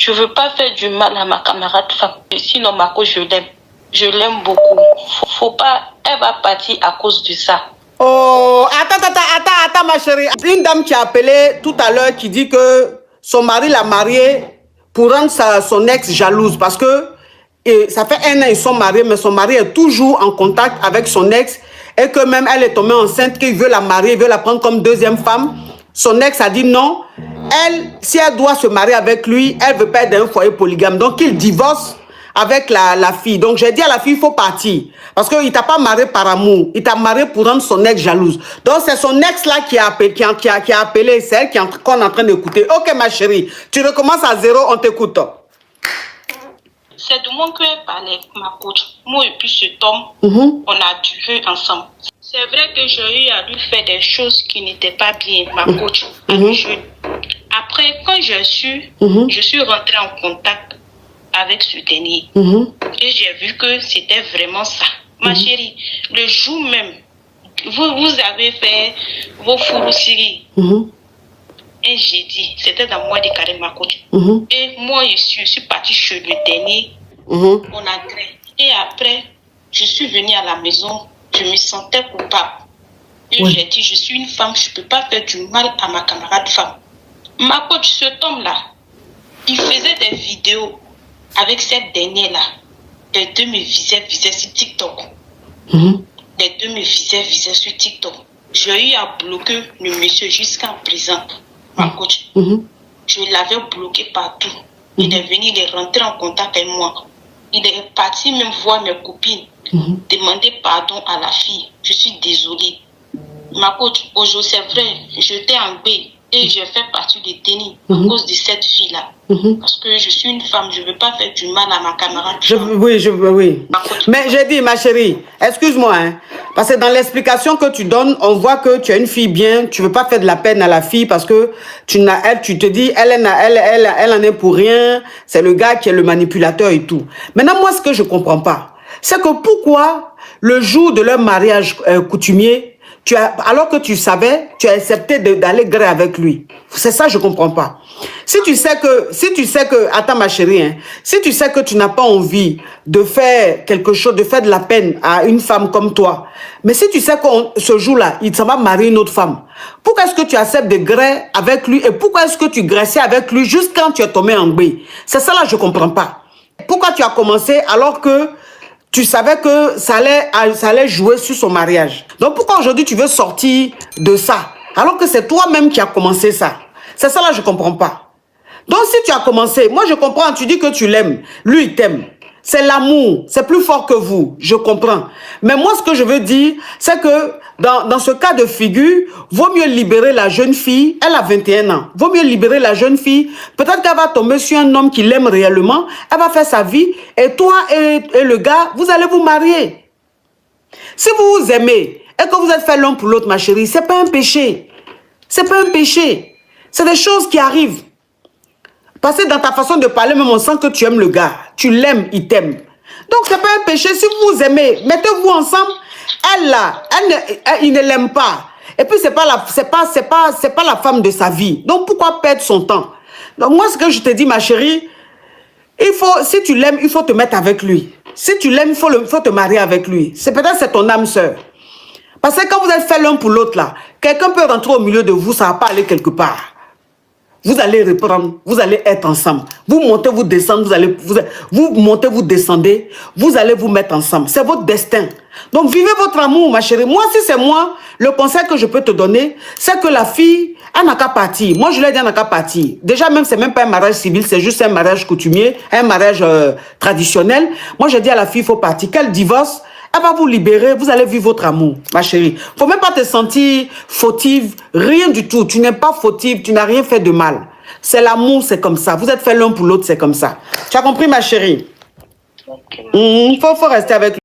je veux pas faire du mal à ma camarade femme. Et sinon, Marco, je l'aime. Je l'aime beaucoup. Faut pas, elle va partir à cause de ça. Oh, attends, ma chérie. Une dame qui a appelé tout à l'heure qui dit que son mari l'a mariée pour rendre son ex jalouse parce que ça fait 1 an ils sont mariés, mais son mari est toujours en contact avec son ex et que même elle est tombée enceinte, qu'il veut la marier, il veut la prendre comme deuxième femme. Son ex a dit non. Elle, si elle doit se marier avec lui, elle veut pas être dans un foyer polygame. Donc il divorce avec la fille. Donc j'ai dit à la fille, il faut partir. Parce qu'il ne t'a pas marié par amour. Il t'a marié pour rendre son ex jalouse. Donc c'est son ex là qui a appelé, c'est elle qu'on est en train d'écouter. Ok ma chérie, tu recommences à 0, on t'écoute. C'est de mon cœur parlait, ma coach. Moi et puis cet homme, on a duré ensemble. C'est vrai que j'ai eu à lui faire des choses qui n'étaient pas bien, ma coach. Après, quand je suis rentrée en contact avec ce dernier. Et j'ai vu que c'était vraiment ça. Ma chérie, le jour même, vous avez fait vos fourrousseries. Un jeudi, c'était dans le mois de carême, ma coach. Et moi, je suis partie chez le dernier. On a créé. Et après, je suis venue à la maison. Je me sentais coupable. Et j'ai dit, je suis une femme, je ne peux pas faire du mal à ma camarade femme. Ma coach, cet homme-là, il faisait des vidéos avec cette dernière-là. Les deux me visaient sur TikTok. Les deux me visaient sur TikTok. J'ai eu à bloquer le monsieur jusqu'à présent. Ma coach. Je l'avais bloqué partout. Il est venu, il est rentré en contact avec moi. Il est parti même voir mes copines. Demander pardon à la fille. Je suis désolée. Ma coach, aujourd'hui c'est vrai, j'étais en B et j'ai fait partie du tennis à cause de cette fille-là. Parce que je suis une femme, je ne veux pas faire du mal à ma camarade. Oui. Mais j'ai dit, ma chérie, excuse-moi, hein, parce que dans l'explication que tu donnes, on voit que tu es une fille bien, tu ne veux pas faire de la peine à la fille parce que tu te dis, elle en est pour rien, c'est le gars qui est le manipulateur et tout. Maintenant, moi, ce que je ne comprends pas, c'est que pourquoi le jour de leur mariage coutumier, alors que tu savais, tu as accepté d'aller gré avec lui. C'est ça, je ne comprends pas. Si tu sais que, attends ma chérie, hein, si tu sais que tu n'as pas envie de faire quelque chose, de faire de la peine à une femme comme toi, mais si tu sais que ce jour-là, il s'en va marier une autre femme, pourquoi est-ce que tu acceptes de gré avec lui et pourquoi est-ce que tu graissais avec lui juste quand tu es tombé en B? C'est ça là, je ne comprends pas. Pourquoi tu as commencé alors que tu savais que ça allait jouer sur son mariage. Donc pourquoi aujourd'hui tu veux sortir de ça alors que c'est toi-même qui as commencé ça? C'est ça là, je ne comprends pas. Donc si tu as commencé, moi je comprends, tu dis que tu l'aimes, lui il t'aime. C'est l'amour, c'est plus fort que vous, je comprends. Mais moi ce que je veux dire, c'est que dans ce cas de figure, vaut mieux libérer la jeune fille, elle a 21 ans, vaut mieux libérer la jeune fille, peut-être qu'elle va tomber sur un homme qui l'aime réellement, elle va faire sa vie, et toi et le gars, vous allez vous marier. Si vous vous aimez, et que vous êtes fait l'un pour l'autre, ma chérie, c'est pas un péché. C'est pas un péché. C'est des choses qui arrivent. Parce que dans ta façon de parler, même on sent que tu aimes le gars. Tu l'aimes, il t'aime. Donc, c'est pas un péché. Si vous vous aimez, mettez-vous ensemble. Elle, là, il ne l'aime pas. Et puis, c'est pas la femme de sa vie. Donc, pourquoi perdre son temps? Donc, moi, ce que je te dis, ma chérie, si tu l'aimes, il faut te mettre avec lui. Si tu l'aimes, il faut te marier avec lui. C'est peut-être c'est ton âme sœur. Parce que quand vous êtes fait l'un pour l'autre, là, quelqu'un peut rentrer au milieu de vous, ça ne va pas aller quelque part. Vous allez reprendre, vous allez être ensemble. Vous montez, vous descendez, vous montez, vous descendez, vous allez vous mettre ensemble. C'est votre destin. Donc vivez votre amour, ma chérie. Moi, si c'est moi, le conseil que je peux te donner, c'est que la fille, elle n'a qu'à partir. Moi, je l'ai dit, elle n'a qu'à partir. Déjà, même, c'est même pas un mariage civil, c'est juste un mariage coutumier, un mariage traditionnel. Moi, je dis à la fille, il faut partir. Qu'elle divorce, elle va vous libérer, vous allez vivre votre amour, ma chérie. Il ne faut même pas te sentir fautive, rien du tout. Tu n'es pas fautive, tu n'as rien fait de mal. C'est l'amour, c'est comme ça. Vous êtes fait l'un pour l'autre, c'est comme ça. Tu as compris, ma chérie? Il faut rester avec lui.